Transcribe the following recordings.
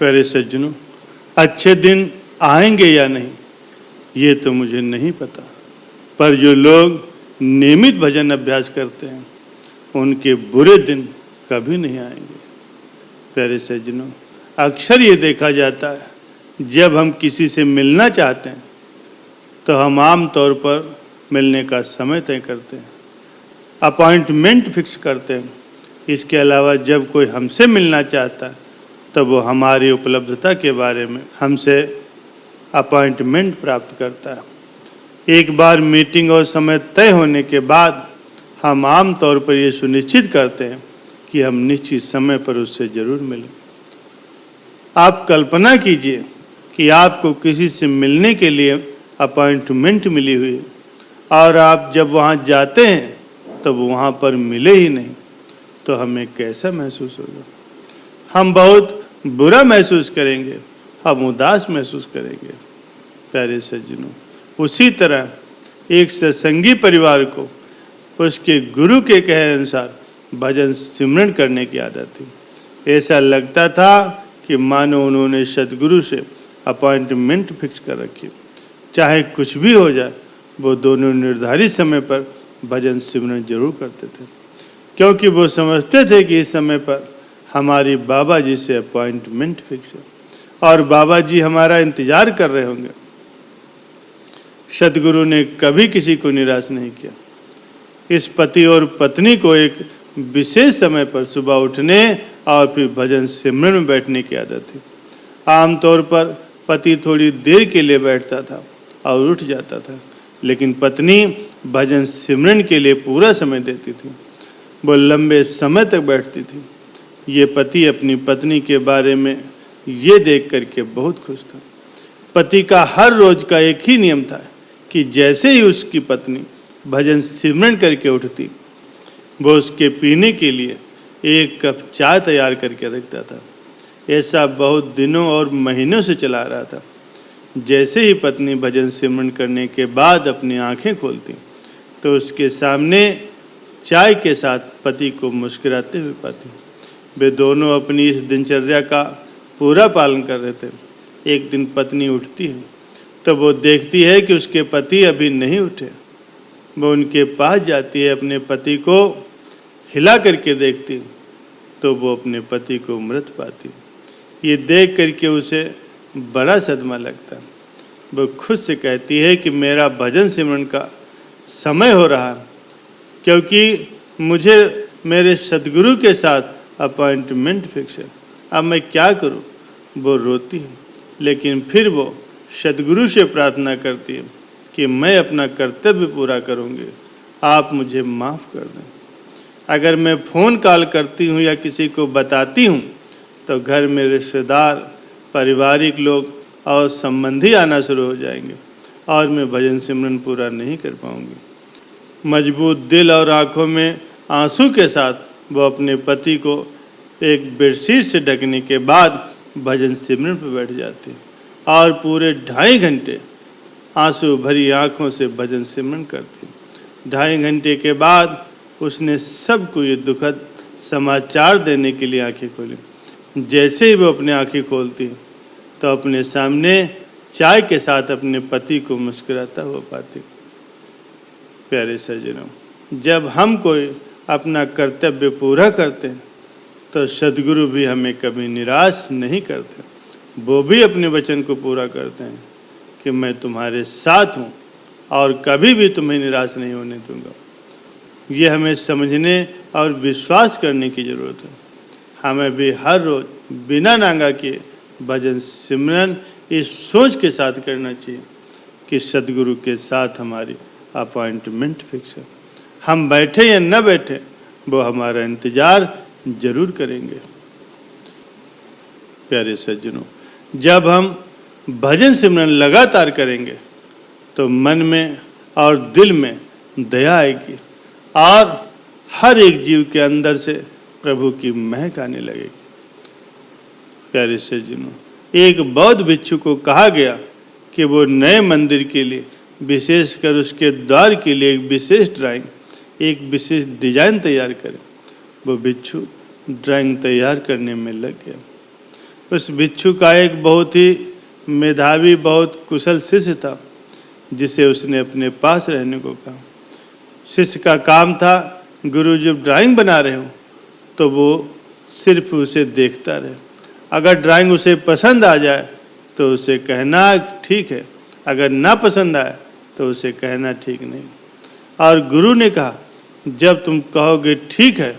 प्यारे सज्जनों, अच्छे दिन आएंगे या नहीं ये तो मुझे नहीं पता, पर जो लोग नियमित भजन अभ्यास करते हैं उनके बुरे दिन कभी नहीं आएंगे। प्यारे सज्जनों, अक्सर ये देखा जाता है जब हम किसी से मिलना चाहते हैं तो हम आम तौर पर मिलने का समय तय करते हैं, अपॉइंटमेंट फिक्स करते हैं। इसके अलावा जब कोई हमसे मिलना चाहता है तो वो हमारी उपलब्धता के बारे में हमसे अपॉइंटमेंट प्राप्त करता है। एक बार मीटिंग और समय तय होने के बाद हम आम तौर पर ये सुनिश्चित करते हैं कि हम निश्चित समय पर उससे जरूर मिलें। आप कल्पना कीजिए कि आपको किसी से मिलने के लिए अपॉइंटमेंट मिली हुई है और आप जब वहाँ जाते हैं तो वो वहाँ पर मिले ही नहीं, तो हमें कैसा महसूस होगा? हम बहुत बुरा महसूस करेंगे, हम उदास महसूस करेंगे। प्यारे सज्जनों, उसी तरह एक सत्संगी परिवार को उसके गुरु के कहे अनुसार भजन सिमरन करने की आदत थी। ऐसा लगता था कि मानो उन्होंने सदगुरु से अपॉइंटमेंट फिक्स कर रखी, चाहे कुछ भी हो जाए वो दोनों निर्धारित समय पर भजन सिमरन जरूर करते थे, क्योंकि वो समझते थे कि इस समय पर हमारी बाबा जी से अपॉइंटमेंट फिक्स है और बाबा जी हमारा इंतजार कर रहे होंगे। सदगुरु ने कभी किसी को निराश नहीं किया। इस पति और पत्नी को एक विशेष समय पर सुबह उठने और फिर भजन सिमरन में बैठने की आदत थी। आमतौर पर पति थोड़ी देर के लिए बैठता था और उठ जाता था, लेकिन पत्नी भजन सिमरन के लिए पूरा समय देती थी। वो लंबे समय तक बैठती थी। ये पति अपनी पत्नी के बारे में ये देख करके बहुत खुश था। पति का हर रोज का एक ही नियम था कि जैसे ही उसकी पत्नी भजन सिमरन करके उठती, वो उसके पीने के लिए एक कप चाय तैयार करके रखता था। ऐसा बहुत दिनों और महीनों से चला रहा था। जैसे ही पत्नी भजन सिमरन करने के बाद अपनी आंखें खोलती तो उसके सामने चाय के साथ पति को मुस्कुराते हुए पाती। वे दोनों अपनी इस दिनचर्या का पूरा पालन कर रहे थे। एक दिन पत्नी उठती है तो वो देखती है कि उसके पति अभी नहीं उठे। वो उनके पास जाती है, अपने पति को हिला करके देखती तो वो अपने पति को मृत पाती। ये देख करके उसे बड़ा सदमा लगता। वो खुद से कहती है कि मेरा भजन सिमरन का समय हो रहा, क्योंकि मुझे मेरे सदगुरु के साथ अपॉइंटमेंट फिक्स है। अब मैं क्या करूं? वो रोती है, लेकिन फिर वो सदगुरु से प्रार्थना करती है कि मैं अपना कर्तव्य पूरा करूंगी, आप मुझे माफ़ कर दें। अगर मैं फ़ोन कॉल करती हूँ या किसी को बताती हूँ तो घर में रिश्तेदार, पारिवारिक लोग और संबंधी आना शुरू हो जाएंगे और मैं भजन सिमरन पूरा नहीं कर पाऊंगी। मजबूत दिल और आंखों में आंसू के साथ वो अपने पति को एक बेडशीट से ढकने के बाद भजन सिमरन पर बैठ जाती और पूरे 2.5 घंटे आंसू भरी आंखों से भजन सिमरन करती। 2.5 घंटे के बाद उसने सबको ये दुखद समाचार देने के लिए आंखें खोली। जैसे ही वो अपनी आंखें खोलती तो अपने सामने चाय के साथ अपने पति को मुस्कुराता हुआ पाती। प्यारे सज्जनों, जब हम कोई अपना कर्तव्य पूरा करते हैं तो सदगुरु भी हमें कभी निराश नहीं करते। वो भी अपने वचन को पूरा करते हैं कि मैं तुम्हारे साथ हूँ और कभी भी तुम्हें निराश नहीं होने दूंगा। ये हमें समझने और विश्वास करने की ज़रूरत है। हमें भी हर रोज़ बिना नांगा किए भजन सिमरन इस सोच के साथ करना चाहिए कि सदगुरु के साथ हमारी अपॉइंटमेंट फिक्स है। हम बैठे या न बैठे वो हमारा इंतज़ार जरूर करेंगे। प्यारे सज्जनों, जब हम भजन सिमरन लगातार करेंगे तो मन में और दिल में दया आएगी और हर एक जीव के अंदर से प्रभु की महक आने लगेगी। प्यारे सज्जनों, एक बौद्ध भिक्षु को कहा गया कि वो नए मंदिर के लिए, विशेषकर उसके द्वार के लिए एक विशेष ड्राइंग, एक विशेष डिजाइन तैयार करे। वो भिक्षु ड्राइंग तैयार करने में लग गया। उस भिक्षु का एक बहुत ही मेधावी, बहुत कुशल शिष्य था, जिसे उसने अपने पास रहने को कहा। शिष्य का काम था, गुरु जब ड्राइंग बना रहे हो तो वो सिर्फ उसे देखता रहे। अगर ड्राइंग उसे पसंद आ जाए तो उसे कहना ठीक है, अगर ना पसंद आए तो उसे कहना ठीक नहीं। और गुरु ने कहा, जब तुम कहोगे ठीक है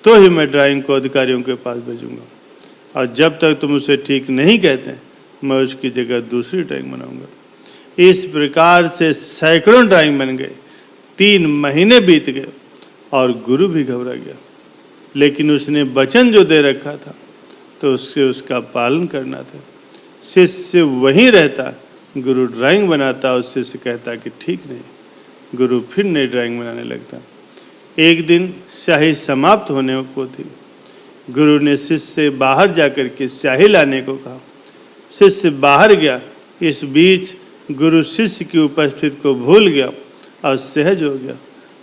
तो ही मैं ड्राइंग को अधिकारियों के पास भेजूंगा, और जब तक तुम उसे ठीक नहीं कहते मैं उसकी जगह दूसरी ड्राइंग बनाऊंगा। इस प्रकार से सैकड़ों ड्राइंग बन गए। 3 महीने बीत गए और गुरु भी घबरा गया, लेकिन उसने वचन जो दे रखा था तो उससे उसका पालन करना था। शिष्य वहीं रहता, गुरु ड्राइंग बनाता और शिष्य कहता कि ठीक नहीं। गुरु फिर नई ड्राइंग बनाने लगता। एक दिन स्याही समाप्त होने को थी। गुरु ने शिष्य से बाहर जाकर के स्याही लाने को कहा। शिष्य बाहर गया। इस बीच गुरु शिष्य की उपस्थिति को भूल गया और सहज हो गया।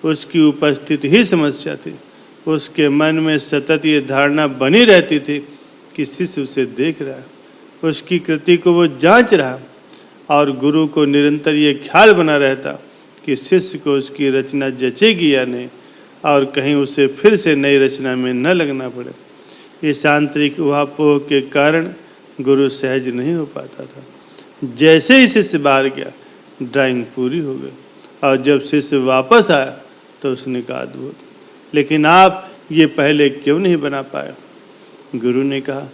उसकी उपस्थिति ही समस्या थी। उसके मन में सतत ये धारणा बनी रहती थी कि शिष्य उसे देख रहा है, उसकी कृति को वो जांच रहा, और गुरु को निरंतर ये ख्याल बना रहता कि शिष्य को उसकी रचना जचेगी या नहीं, और कहीं उसे फिर से नई रचना में न लगना पड़े। इस आंतरिक उहापोह के कारण गुरु सहज नहीं हो पाता था। जैसे ही शिष्य बाहर गया, ड्राइंग पूरी हो गई, और जब शिष्य वापस आया तो उसने कहा, अद्भुत, लेकिन आप ये पहले क्यों नहीं बना पाए? गुरु ने कहा,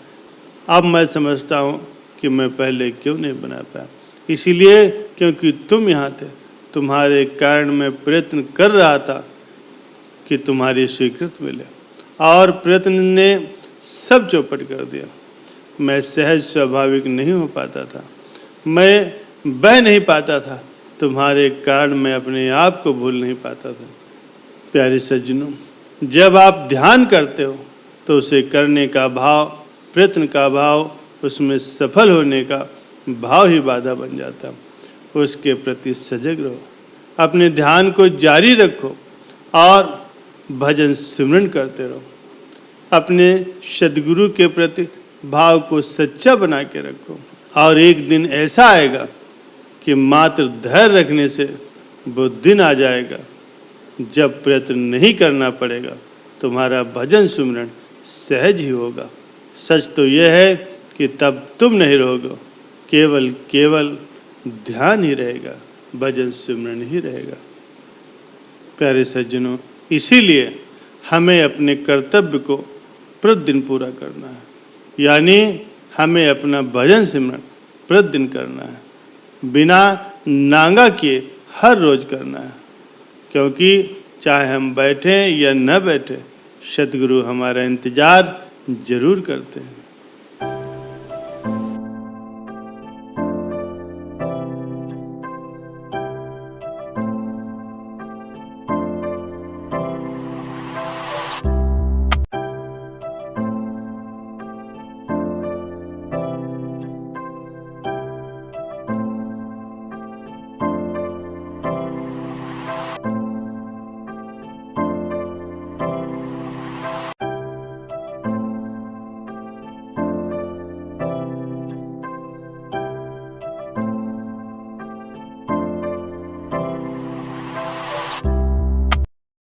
अब मैं समझता हूँ कि मैं पहले क्यों नहीं बना पाया। इसीलिए क्योंकि तुम यहाँ थे, तुम्हारे कारण मैं प्रयत्न कर रहा था कि तुम्हारी स्वीकृति मिले, और प्रयत्न ने सब चौपट कर दिया। मैं सहज स्वाभाविक नहीं हो पाता था, मैं बह नहीं पाता था, तुम्हारे कारण मैं अपने आप को भूल नहीं पाता था। प्यारे सज्जनों, जब आप ध्यान करते हो तो उसे करने का भाव, प्रयत्न का भाव, उसमें सफल होने का भाव ही बाधा बन जाता। उसके प्रति सजग रहो, अपने ध्यान को जारी रखो और भजन सिमरन करते रहो। अपने सद्गुरु के प्रति भाव को सच्चा बना के रखो, और एक दिन ऐसा आएगा कि मात्र धैर्य रखने से वो दिन आ जाएगा जब प्रयत्न नहीं करना पड़ेगा, तुम्हारा भजन सिमरन सहज ही होगा। सच तो यह है कि तब तुम नहीं रहोगे, केवल ध्यान ही रहेगा, भजन सिमरन ही रहेगा। प्यारे सज्जनों, इसीलिए हमें अपने कर्तव्य को प्रतिदिन पूरा करना है, यानी हमें अपना भजन सिमरन प्रतिदिन करना है, बिना नांगा किए हर रोज करना है, क्योंकि चाहे हम बैठें या न बैठें, सद्गुरु हमारा इंतजार जरूर करते हैं।